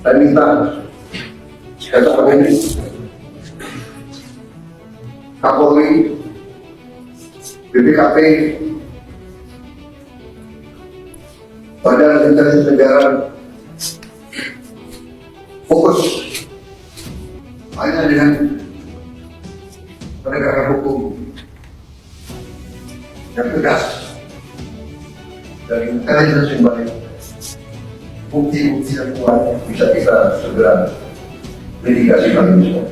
Saya minta kata ini Kapolri, BPKP, Badan Intelijen Negara fokus hanya dengan penegakan hukum yang tegas dan intelijen yang baik. Bukti-bukti yang kuat bisa kita segera mitigasi hal ini semua.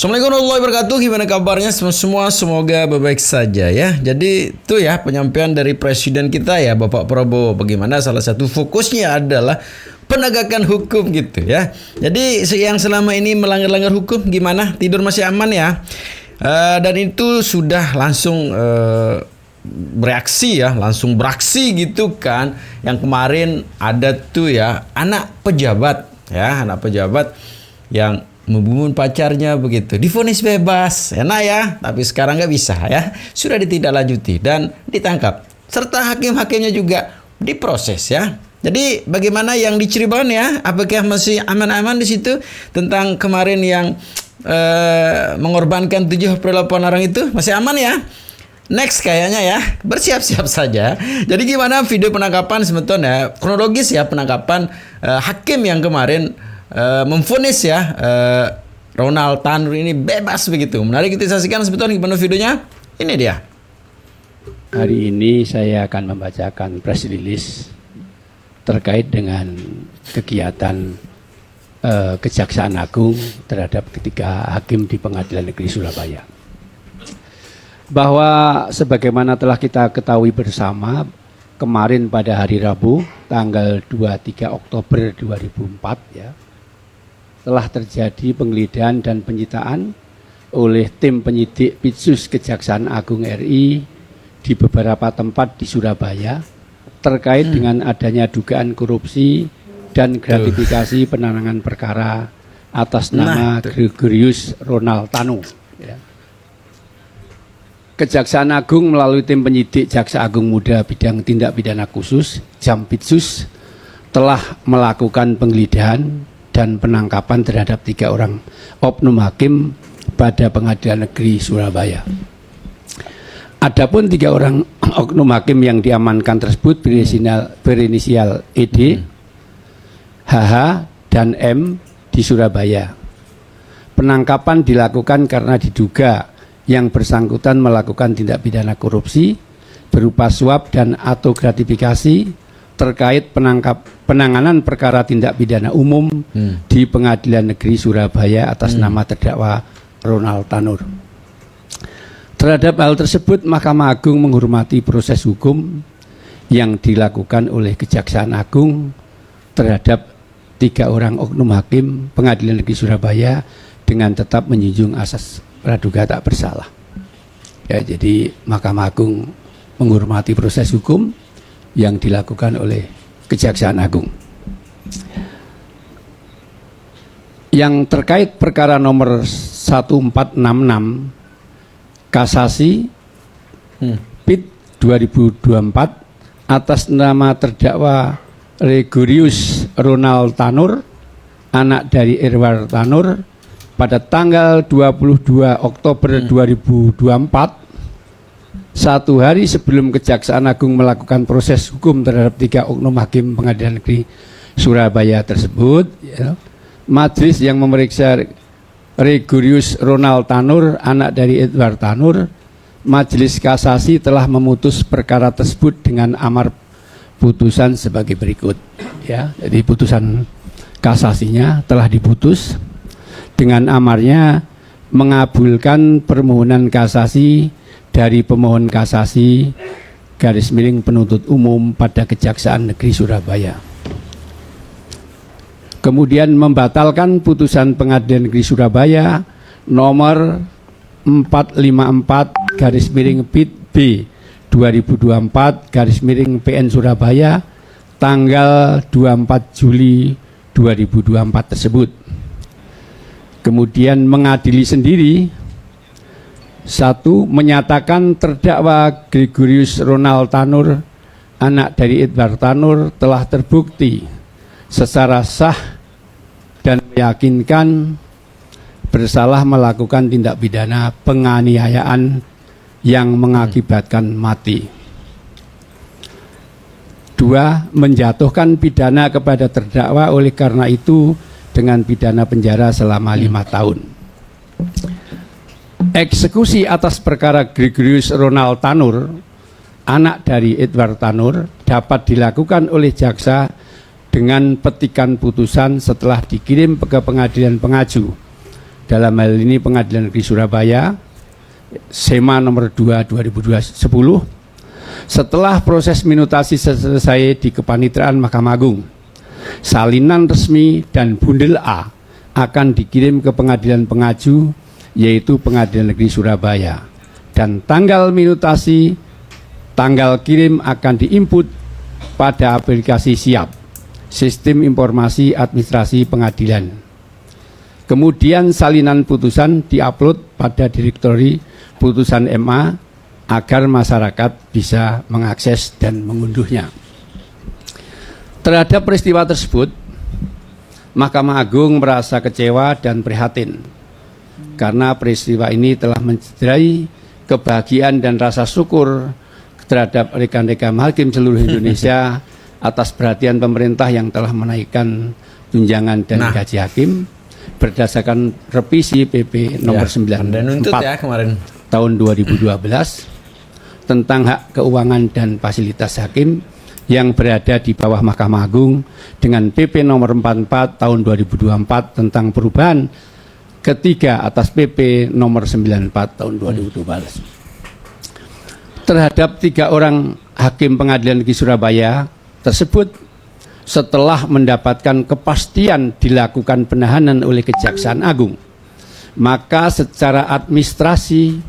Assalamualaikum warahmatullahi wabarakatuh. Gimana kabarnya semua? Semoga baik saja ya. Jadi itu ya penyampaian dari presiden kita ya Bapak Prabowo. Bagaimana salah satu fokusnya adalah penegakan hukum gitu ya. Jadi yang selama ini melanggar hukum gimana? Tidur masih aman ya? Dan itu sudah langsung bereaksi ya, langsung beraksi gitu kan. Yang kemarin ada tuh ya anak pejabat yang membunuh pacarnya begitu, divonis bebas, enak ya, tapi sekarang nggak bisa ya, sudah ditindaklanjuti dan ditangkap, serta hakim-hakimnya juga diproses ya. Jadi bagaimana yang di Cirebon ya, apakah masih aman-aman di situ tentang kemarin yang mengorbankan 7 perlakuan orang itu, masih aman ya? Next kayaknya ya, bersiap-siap saja. Jadi gimana video penangkapan sebetulnya kronologis ya penangkapan hakim yang kemarin memvonis ya Ronald Tanur ini bebas begitu. Menarik kita saksikan sebetulnya gimana videonya. Ini dia. Hari ini saya akan membacakan press release terkait dengan kegiatan Kejaksaan Agung terhadap ketiga hakim di Pengadilan Negeri Surabaya. Bahwa sebagaimana telah kita ketahui bersama, kemarin pada hari Rabu tanggal 23 Oktober 2004 ya, telah terjadi penggeledahan dan penyitaan oleh tim penyidik Pitsus Kejaksaan Agung RI di beberapa tempat di Surabaya terkait dengan adanya dugaan korupsi dan gratifikasi penanganan perkara atas nama Gregorius Ronald Tanur. Ya. Kejaksaan Agung melalui tim penyidik Jaksa Agung Muda Bidang Tindak Pidana Khusus Jampitsus telah melakukan penggeledahan dan penangkapan terhadap 3 orang oknum hakim pada Pengadilan Negeri Surabaya. Adapun 3 orang oknum hakim yang diamankan tersebut berinisial ED, HH, dan M di Surabaya. Penangkapan dilakukan karena diduga yang bersangkutan melakukan tindak pidana korupsi berupa suap dan atau gratifikasi terkait penanganan perkara tindak pidana umum di Pengadilan Negeri Surabaya atas nama terdakwa Ronald Tanur. Terhadap hal tersebut, Mahkamah Agung menghormati proses hukum yang dilakukan oleh Kejaksaan Agung terhadap 3 orang oknum hakim Pengadilan Negeri Surabaya dengan tetap menjunjung asas praduga tak bersalah. Ya, jadi Mahkamah Agung menghormati proses hukum yang dilakukan oleh Kejaksaan Agung. Yang terkait perkara nomor 1466 kasasi PIT 2024 atas nama terdakwa Gregorius Ronald Tanur, anak dari Irwar Tanur, pada tanggal 22 Oktober 2024, 1 hari sebelum Kejaksaan Agung melakukan proses hukum terhadap 3 oknum hakim Pengadilan Negeri Surabaya tersebut, ya, majelis yang memeriksa Gregorius Ronald Tanur, anak dari Edward Tanur, Majelis Kasasi telah memutus perkara tersebut dengan amar putusan sebagai berikut. Ya, jadi putusan kasasinya telah diputus dengan amarnya mengabulkan permohonan kasasi dari pemohon kasasi / penuntut umum pada Kejaksaan Negeri Surabaya. Kemudian membatalkan putusan Pengadilan Negeri Surabaya nomor 454/PIT B 2024 PN Surabaya tanggal 24 Juli 2024 tersebut. Kemudian mengadili sendiri. 1. Menyatakan terdakwa Gregorius Ronald Tanur, anak dari Edward Tanur, telah terbukti secara sah dan meyakinkan bersalah melakukan tindak pidana penganiayaan yang mengakibatkan mati. 2. Menjatuhkan pidana kepada terdakwa oleh karena itu dengan pidana penjara selama 5 tahun. Eksekusi atas perkara Gregorius Ronald Tanur, anak dari Edward Tanur, dapat dilakukan oleh jaksa dengan petikan putusan setelah dikirim ke pengadilan pengaju. Dalam hal ini Pengadilan Negeri Surabaya, SEMA nomor 2 2010, setelah proses minutasi selesai di Kepanitraan Mahkamah Agung. Salinan resmi dan bundel A akan dikirim ke pengadilan pengaju, yaitu Pengadilan Negeri Surabaya, dan tanggal minutasi, tanggal kirim akan diinput pada aplikasi SIAP, Sistem Informasi Administrasi Pengadilan. Kemudian salinan putusan diupload pada Direktori Putusan MA agar masyarakat bisa mengakses dan mengunduhnya. Terhadap peristiwa tersebut, Mahkamah Agung merasa kecewa dan prihatin karena peristiwa ini telah mencederai kebahagiaan dan rasa syukur terhadap rekan-rekan hakim seluruh Indonesia atas perhatian pemerintah yang telah menaikkan tunjangan dan gaji hakim berdasarkan revisi PP nomor 94 tahun 2012 tentang hak keuangan dan fasilitas hakim yang berada di bawah Mahkamah Agung dengan PP nomor 44 tahun 2024 tentang perubahan ketiga atas PP nomor 94 tahun 2012. Terhadap 3 orang hakim Pengadilan Negeri Surabaya tersebut, setelah mendapatkan kepastian dilakukan penahanan oleh Kejaksaan Agung, maka secara administrasi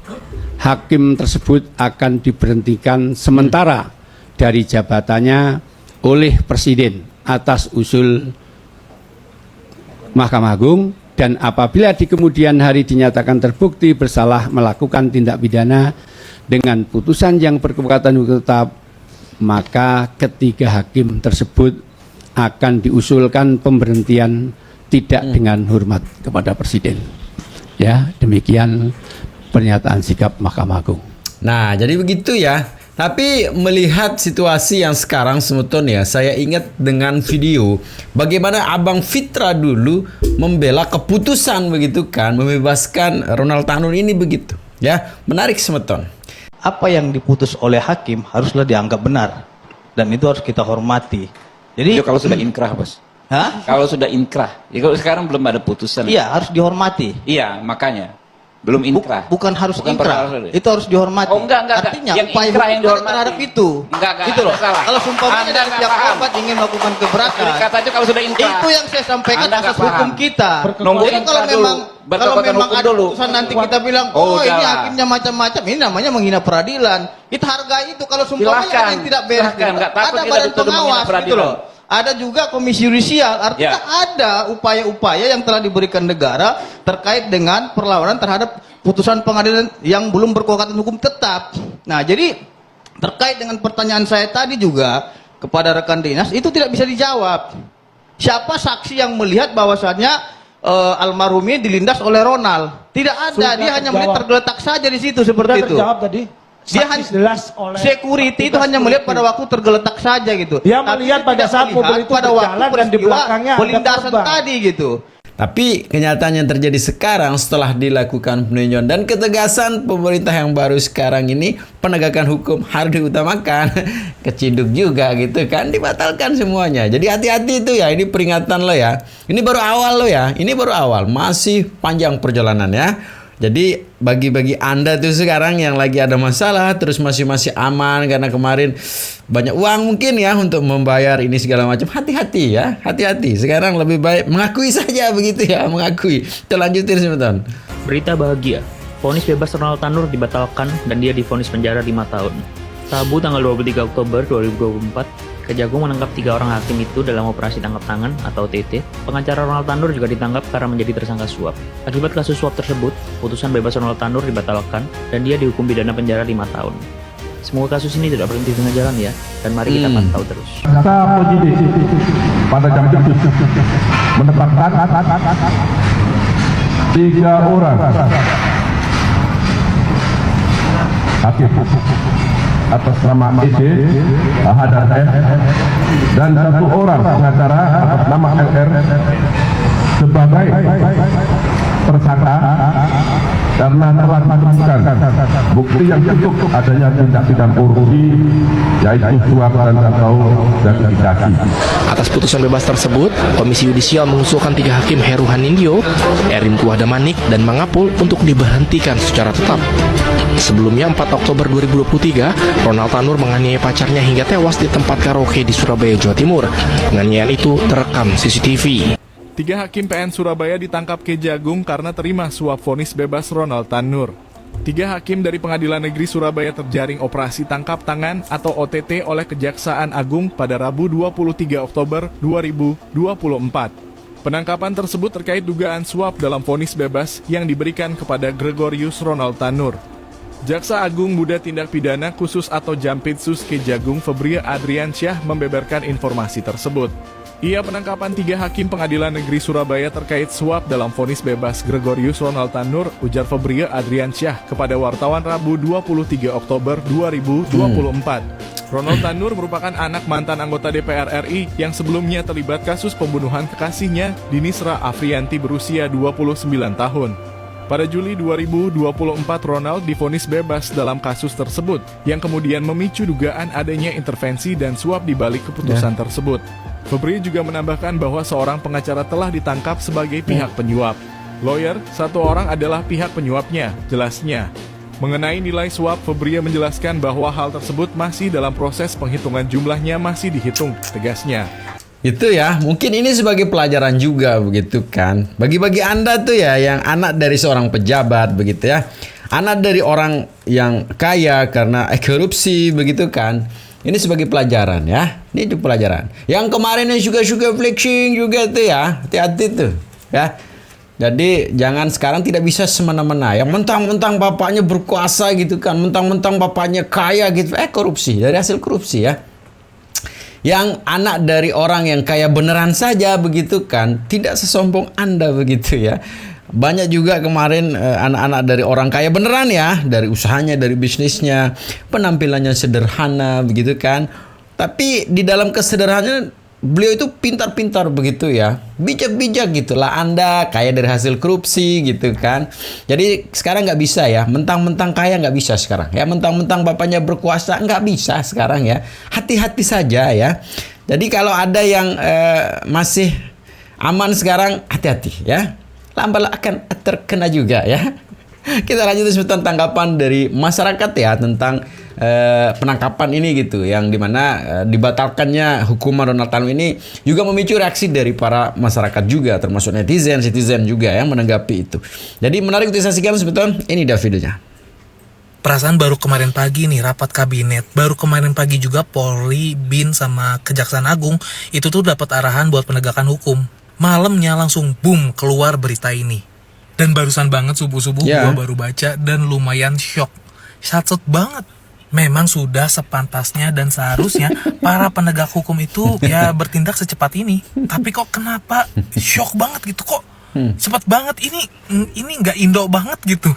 hakim tersebut akan diberhentikan sementara dari jabatannya oleh Presiden atas usul Mahkamah Agung, dan apabila di kemudian hari dinyatakan terbukti bersalah melakukan tindak pidana dengan putusan yang berkekuatan hukum tetap, maka ketiga hakim tersebut akan diusulkan pemberhentian tidak dengan hormat kepada Presiden. Ya, demikian pernyataan sikap Mahkamah Agung. Nah, jadi begitu ya. Tapi melihat situasi yang sekarang Semeton ya, saya ingat dengan video bagaimana Abang Fitra dulu membela keputusan begitu kan, membebaskan Ronald Tanur ini begitu. Ya, menarik Semeton. Apa yang diputus oleh hakim haruslah dianggap benar dan itu harus kita hormati. Jadi kalau sudah inkrah, Bos. Hah? Kalau sudah inkrah. Ya, kalau sekarang belum ada putusan. Iya, harus dihormati. Iya, makanya. Belum inkrah. Bukan harus Bukan inkrah. Itu harus dihormati. Oh, enggak. Artinya yang upaya inkrah yang hukum dihormati terhadap itu. Enggak, Itu loh. salah. Kalau sumpahnya dari pihak paham. korban ingin melakukan keberatan, Katanya kalau sudah inkrah. itu yang saya sampaikan Anda nggak asas hukum paham. kita. Nunggu Jadi kalau inkrah dulu. memang Berkekuatan ada dulu. putusan nanti kita bilang, Oh, oh ini udahlah. hakimnya macam-macam, ini namanya menghina peradilan. Kita hargai itu. Kalau sumpahnya Silahkan. ada yang tidak beres, Silahkan. Nggak takut ada kita badan dituduh menghina pengawas gitu peradilan. loh. Ada juga komisi yudisial, artinya ada upaya-upaya yang telah diberikan negara terkait dengan perlawanan terhadap putusan pengadilan yang belum berkekuatan hukum tetap. Nah, jadi terkait dengan pertanyaan saya tadi juga kepada rekan dinas, itu tidak bisa dijawab. Siapa saksi yang melihat bahwasannya almarhum ini dilindas oleh Ronald? Tidak ada, dia hanya melihat tergeletak saja di situ seperti itu. Terjawab tadi. Dia hanya security itu hanya melihat pada waktu tergeletak saja gitu. Dia melihat pada saat mobil itu pada waktu berjalan dan di belakangnya ada pelindasan korban. tadi gitu. Tapi kenyataan yang terjadi sekarang setelah dilakukan peninjauan dan ketegasan pemerintah yang baru sekarang ini, penegakan hukum harus diutamakan. Keciduk juga gitu kan, dibatalkan semuanya. Jadi hati-hati itu ya, ini peringatan lo ya. Ini baru awal lo ya, ini baru awal, masih panjang perjalanan ya. Jadi bagi Anda tuh sekarang yang lagi ada masalah terus masih aman karena kemarin banyak uang mungkin ya untuk membayar ini segala macam, hati-hati ya, hati-hati. Sekarang lebih baik mengakui saja begitu ya, mengakui. Kita lanjutin sebentar. Berita bahagia, vonis bebas Ronald Tanur dibatalkan dan dia divonis penjara 5 tahun. Rabu tanggal 23 Oktober 2024, Kejagung menangkap 3 orang hakim itu dalam operasi tangkap tangan atau OTT. Pengacara Ronald Tanur juga ditangkap karena menjadi tersangka suap. Akibat kasus suap tersebut, putusan bebas Ronald Tanur dibatalkan dan dia dihukum pidana penjara 5 tahun. Semoga kasus ini tidak berhenti di tengah jalan ya, dan mari kita pantau terus. Jaksa penyidik pada jam itu menetapkan 3 orang hakim atas nama ED, H dan F, dan 1 orang pengacara atas nama LR sebagai tersangka karena telah ditemukan bukti yang cukup adanya tindak pidana korupsi, yaitu suap dan atau gratifikasi. Atas putusan bebas tersebut, Komisi Yudisial mengusulkan 3 hakim Heru Hanindyo, Erin Tuwadamanik, dan Mangapul untuk diberhentikan secara tetap. Sebelumnya 4 Oktober 2023, Ronald Tanur menganiaya pacarnya hingga tewas di tempat karaoke di Surabaya, Jawa Timur. Penganiayaan itu terekam CCTV. 3 hakim PN Surabaya ditangkap Kejagung karena terima suap vonis bebas Ronald Tanur. 3 hakim dari Pengadilan Negeri Surabaya terjaring operasi tangkap tangan atau OTT oleh Kejaksaan Agung pada Rabu 23 Oktober 2024. Penangkapan tersebut terkait dugaan suap dalam vonis bebas yang diberikan kepada Gregorius Ronald Tanur. Jaksa Agung Muda Tindak Pidana Khusus atau Jampitsus Kejagung Febria Adriansyah membeberkan informasi tersebut. Ia penangkapan 3 hakim Pengadilan Negeri Surabaya terkait suap dalam vonis bebas Gregorius Ronald Tanur, ujar Febria Adriansyah kepada wartawan Rabu 23 Oktober 2024. Ronald Tanur merupakan anak mantan anggota DPR RI yang sebelumnya terlibat kasus pembunuhan kekasihnya, Dinisra Afrianti berusia 29 tahun. Pada Juli 2024, Ronald divonis bebas dalam kasus tersebut, yang kemudian memicu dugaan adanya intervensi dan suap di balik keputusan tersebut. Febri juga menambahkan bahwa seorang pengacara telah ditangkap sebagai pihak penyuap. Lawyer, 1 orang adalah pihak penyuapnya, jelasnya. Mengenai nilai suap, Febri menjelaskan bahwa hal tersebut masih dalam proses penghitungan, jumlahnya masih dihitung, tegasnya. Itu ya, mungkin ini sebagai pelajaran juga begitu kan. Bagi Anda tuh ya yang anak dari seorang pejabat begitu ya. Anak dari orang yang kaya karena korupsi begitu kan. Ini sebagai pelajaran ya. Ini juga pelajaran. Yang kemarin yang suka flexing juga tuh ya. Hati-hati tuh ya. Jadi jangan sekarang tidak bisa semena-mena. Yang mentang-mentang bapaknya berkuasa gitu kan. Mentang-mentang bapaknya kaya gitu. Korupsi. Dari hasil korupsi ya. Yang anak dari orang yang kaya beneran saja begitu kan. Tidak sesombong Anda begitu ya. Banyak juga kemarin anak-anak dari orang kaya beneran ya, dari usahanya, dari bisnisnya, penampilannya sederhana begitu kan. Tapi di dalam kesederhanaan beliau itu pintar-pintar begitu ya, bijak-bijak gitulah. Anda kaya dari hasil korupsi gitu kan. Jadi sekarang nggak bisa ya, mentang-mentang kaya nggak bisa sekarang ya, mentang-mentang bapaknya berkuasa nggak bisa sekarang ya. Hati-hati saja ya. Jadi kalau ada yang masih aman sekarang, hati-hati ya. Lambat akan terkena juga ya. Kita lanjut sebentar tanggapan dari masyarakat ya tentang penangkapan ini gitu, yang dimana dibatalkannya hukuman Ronald Tanur ini juga memicu reaksi dari para masyarakat juga, termasuk netizen juga yang menanggapi itu. Jadi menarik untuk disaksikan sebentar. Ini dia videonya. Perasaan baru kemarin pagi nih rapat kabinet, baru kemarin pagi juga Polri, BIN sama Kejaksaan Agung itu tuh dapat arahan buat penegakan hukum. Malamnya langsung boom keluar berita ini. Dan barusan banget subuh-subuh gua baru baca dan lumayan shock. Syatsut banget. Memang sudah sepantasnya dan seharusnya para penegak hukum itu ya bertindak secepat ini. Tapi kok kenapa shock banget gitu, kok cepat banget, ini nggak Indo banget gitu.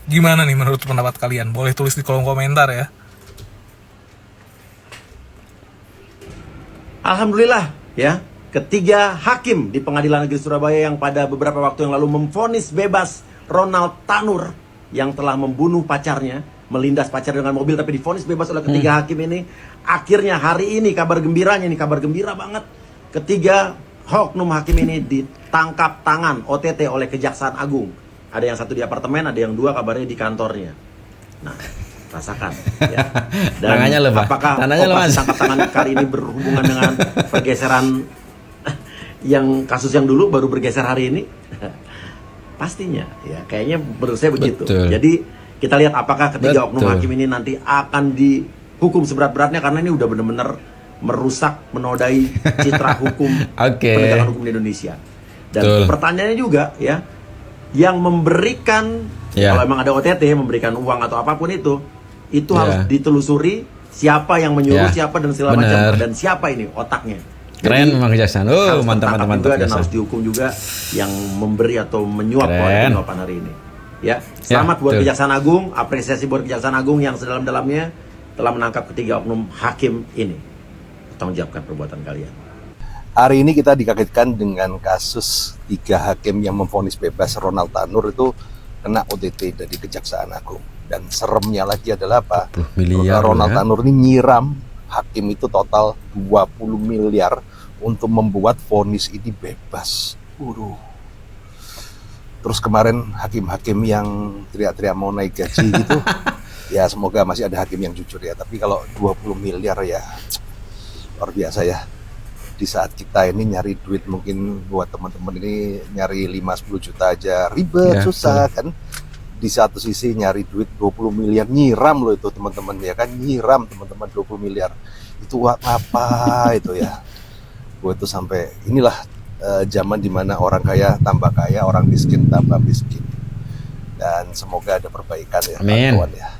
Gimana nih menurut pendapat kalian? Boleh tulis di kolom komentar ya. Alhamdulillah ya. ketiga hakim di Pengadilan Negeri Surabaya yang pada beberapa waktu yang lalu memvonis bebas Ronald Tanur yang telah membunuh pacarnya, melindas pacar dengan mobil, tapi divonis bebas oleh ketiga hakim ini. Akhirnya hari ini kabar gembiranya, ini kabar gembira banget, ketiga oknum hakim ini ditangkap tangan OTT oleh Kejaksaan Agung. Ada yang satu di apartemen, ada yang dua kabarnya di kantornya. Nah, rasakan ya. Dan apakah operasi tangkap tangan kali ini berhubungan dengan pergeseran yang kasus yang dulu baru bergeser hari ini? Pastinya ya, kayaknya menurut saya begitu. Betul. Jadi kita lihat apakah ketiga oknum hakim ini nanti akan dihukum seberat-beratnya, karena ini udah benar-benar merusak, menodai citra hukum penegakan hukum di Indonesia. Dan pertanyaannya juga ya, yang memberikan kalau emang ada OTT memberikan uang atau apapun itu harus ditelusuri siapa yang menyuruh siapa dan segala macam, dan siapa ini otaknya. Keren memang Kejaksaan. Mantap. Dan harus dihukum juga yang memberi atau menyuap penyuapan hari ini. Ya, selamat buat Kejaksaan Agung, apresiasi buat Kejaksaan Agung yang sedalam-dalamnya telah menangkap ketiga oknum hakim ini. Tanggung jawabkan perbuatan kalian. Hari ini kita dikagetkan dengan kasus 3 hakim yang memvonis bebas Ronald Tanur itu kena OTT dari Kejaksaan Agung. Dan seremnya lagi adalah apa? Ronald Tanur ini nyiram hakim itu total 20 miliar untuk membuat vonis ini bebas. Terus kemarin hakim-hakim yang teriak-teriak mau naik gaji gitu, ya semoga masih ada hakim yang jujur ya. Tapi kalau 20 miliar ya luar biasa ya. Di saat kita ini nyari duit, mungkin buat teman-teman ini nyari 5-10 juta aja ribet, susah kan. Di satu sisi nyari duit 20 miliar, nyiram loh itu teman-teman ya kan, nyiram teman-teman 20 miliar. Itu apa itu ya. Gue tuh sampai inilah zaman dimana orang kaya tambah kaya, orang miskin tambah miskin. Dan semoga ada perbaikan ya kawan ya.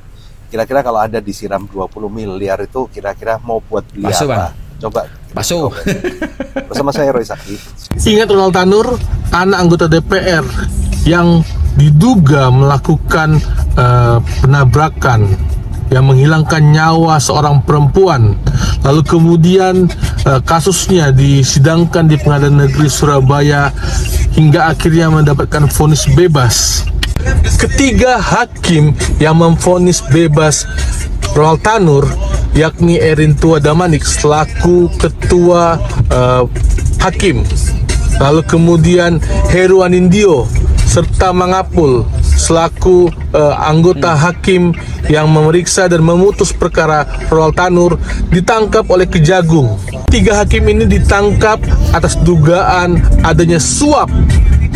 Kira-kira kalau ada disiram 20 miliar itu kira-kira mau buat beli apa? Coba bersama saya Roy Sakti. Ingat Ronald Tanur, anak anggota DPR yang diduga melakukan penabrakan yang menghilangkan nyawa seorang perempuan. Lalu kemudian kasusnya disidangkan di Pengadilan Negeri Surabaya hingga akhirnya mendapatkan vonis bebas. Ketiga hakim yang memvonis bebas Ronald Tanur, yakni Erin Tua Damanik selaku ketua hakim, lalu kemudian Heru Anindyo serta Mangapul selaku anggota hakim yang memeriksa dan memutus perkara Ronald Tanur ditangkap oleh Kejagung. 3 hakim ini ditangkap atas dugaan adanya suap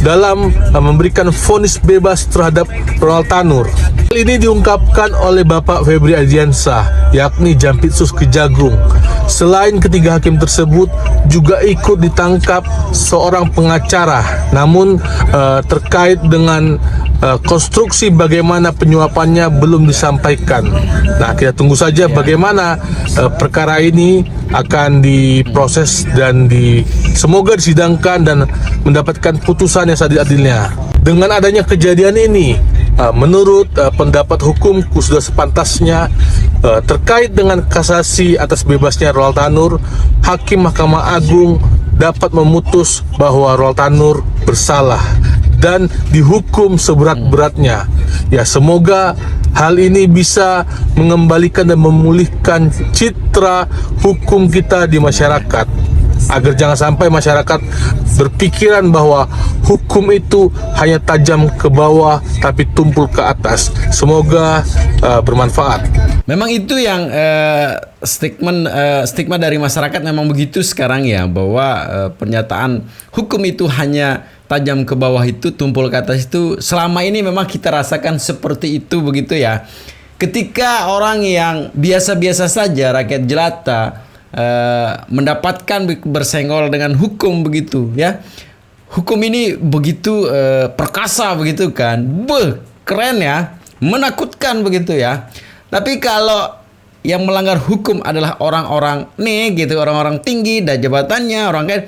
dalam memberikan vonis bebas terhadap Ronald Tanur. Hal ini diungkapkan oleh Bapak Febri Ardiansah, yakni Jampitsus Kejagung. Selain ketiga hakim tersebut, juga ikut ditangkap seorang pengacara. Namun terkait dengan konstruksi bagaimana penyuapannya belum disampaikan. Nah, kita tunggu saja bagaimana perkara ini akan diproses dan semoga disidangkan dan mendapatkan putusan yang seadil-adilnya. Dengan adanya kejadian ini, menurut pendapat hukumku sudah sepantasnya terkait dengan kasasi atas bebasnya Ronald Tanur, Hakim Mahkamah Agung dapat memutus bahwa Ronald Tanur bersalah dan dihukum seberat-beratnya. Ya, semoga hal ini bisa mengembalikan dan memulihkan citra hukum kita di masyarakat, agar jangan sampai masyarakat berpikiran bahwa hukum itu hanya tajam ke bawah tapi tumpul ke atas. Semoga bermanfaat. Memang itu yang stigma dari masyarakat memang begitu sekarang ya, bahwa pernyataan hukum itu hanya tajam ke bawah itu tumpul ke atas itu selama ini memang kita rasakan seperti itu begitu ya. Ketika orang yang biasa-biasa saja, rakyat jelata, mendapatkan bersenggol dengan hukum begitu ya, hukum ini begitu perkasa begitu kan, keren ya, menakutkan begitu ya. Tapi kalau yang melanggar hukum adalah orang-orang nih gitu, orang-orang tinggi dan jabatannya, orang kan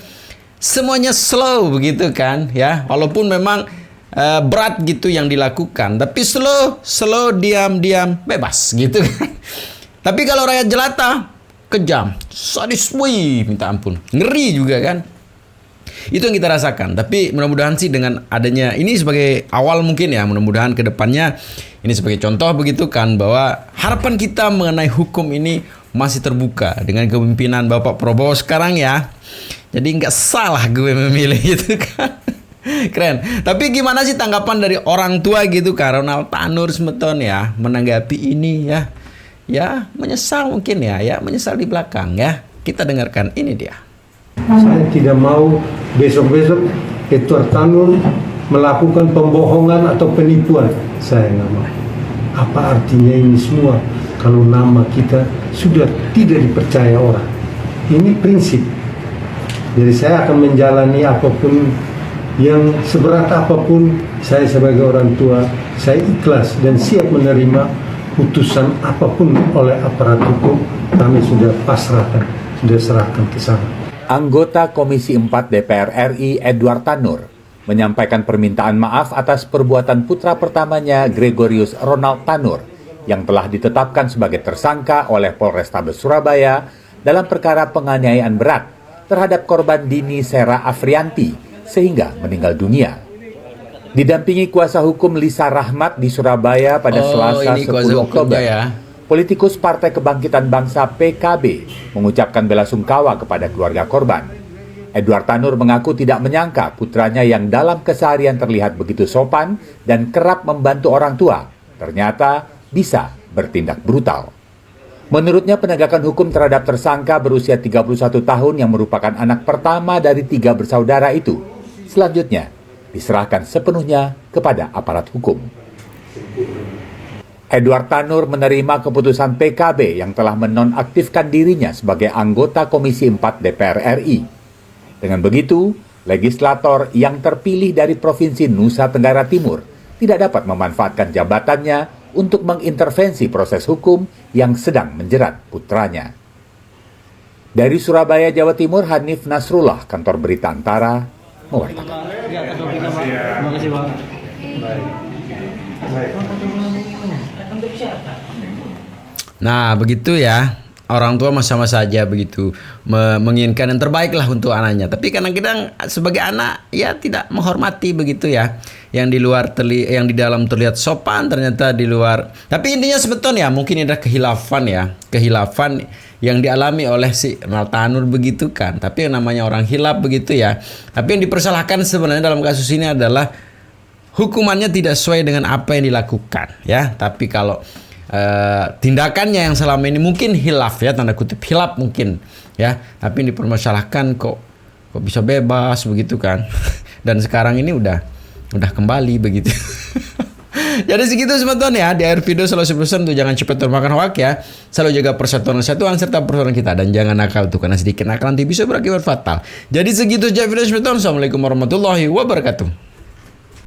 semuanya slow begitu kan ya, walaupun memang berat gitu yang dilakukan, tapi slow diam bebas gitu kan. Tapi kalau rakyat jelata kejam, sadis, wih, minta ampun, ngeri juga kan. Itu yang kita rasakan. Tapi mudah-mudahan sih dengan adanya ini sebagai awal mungkin ya, mudah-mudahan ke depannya ini sebagai contoh begitu kan, bahwa harapan kita mengenai hukum ini masih terbuka dengan kepemimpinan Bapak Prabowo sekarang ya. Jadi nggak salah gue memilih itu kan. Keren. Tapi gimana sih tanggapan dari orang tua gitu kan, Ronald Tanur Semeton ya, menanggapi ini ya. Ya menyesal mungkin ya menyesal di belakang ya. Kita dengarkan ini dia. Saya tidak mau besok-besok Edward Tanur melakukan pembohongan atau penipuan. Saya nggak mau. Apa artinya ini semua kalau nama kita sudah tidak dipercaya orang? Ini prinsip. Jadi saya akan menjalani apapun yang seberat apapun. Saya sebagai orang tua, saya ikhlas dan siap menerima putusan apapun oleh aparat hukum. Kami sudah pasrahkan, sudah serahkan ke sana. Anggota Komisi 4 DPR RI Edward Tanur menyampaikan permintaan maaf atas perbuatan putra pertamanya Gregorius Ronald Tanur yang telah ditetapkan sebagai tersangka oleh Polrestabes Surabaya dalam perkara penganiayaan berat terhadap korban Dini Sera Afrianti sehingga meninggal dunia. Didampingi kuasa hukum Lisa Rahmat di Surabaya pada Selasa 10 Oktober, politikus Partai Kebangkitan Bangsa PKB mengucapkan bela sungkawa kepada keluarga korban. Edward Tanur mengaku tidak menyangka putranya yang dalam keseharian terlihat begitu sopan dan kerap membantu orang tua, ternyata bisa bertindak brutal. Menurutnya penegakan hukum terhadap tersangka berusia 31 tahun yang merupakan anak pertama dari 3 bersaudara itu, selanjutnya diserahkan sepenuhnya kepada aparat hukum. Edward Tanur menerima keputusan PKB yang telah menonaktifkan dirinya sebagai anggota Komisi 4 DPR RI. Dengan begitu, legislator yang terpilih dari Provinsi Nusa Tenggara Timur tidak dapat memanfaatkan jabatannya untuk mengintervensi proses hukum yang sedang menjerat putranya. Dari Surabaya, Jawa Timur, Hanif Nasrullah, Kantor Berita Antara, mewartakan. Terima kasih, Bang. Nah begitu ya, orang tua sama saja begitu menginginkan yang terbaik lah untuk anaknya. Tapi kadang-kadang sebagai anak ya tidak menghormati begitu ya. Yang di luar yang di dalam terlihat sopan, ternyata di luar. Tapi intinya sebetulnya mungkin ada kehilafan ya, kehilafan yang dialami oleh si Ronald Tanur begitu kan. Tapi yang namanya orang hilaf begitu ya. Tapi yang dipersalahkan sebenarnya dalam kasus ini adalah hukumannya tidak sesuai dengan apa yang dilakukan ya. Tapi kalau tindakannya yang selama ini mungkin hilaf ya, tanda kutip hilaf mungkin ya, tapi yang dipermasalahkan kok bisa bebas begitu kan. Dan sekarang ini udah kembali begitu. Jadi segitu teman-teman ya, di akhir video selalu pesan untuk jangan cepat termakan hoak ya, selalu jaga persatuan kesatuan serta persatuan kita, dan jangan nakal tuh karena sedikit nakal nanti bisa berakibat fatal. Jadi segitu aja video teman-teman. Assalamualaikum warahmatullahi wabarakatuh.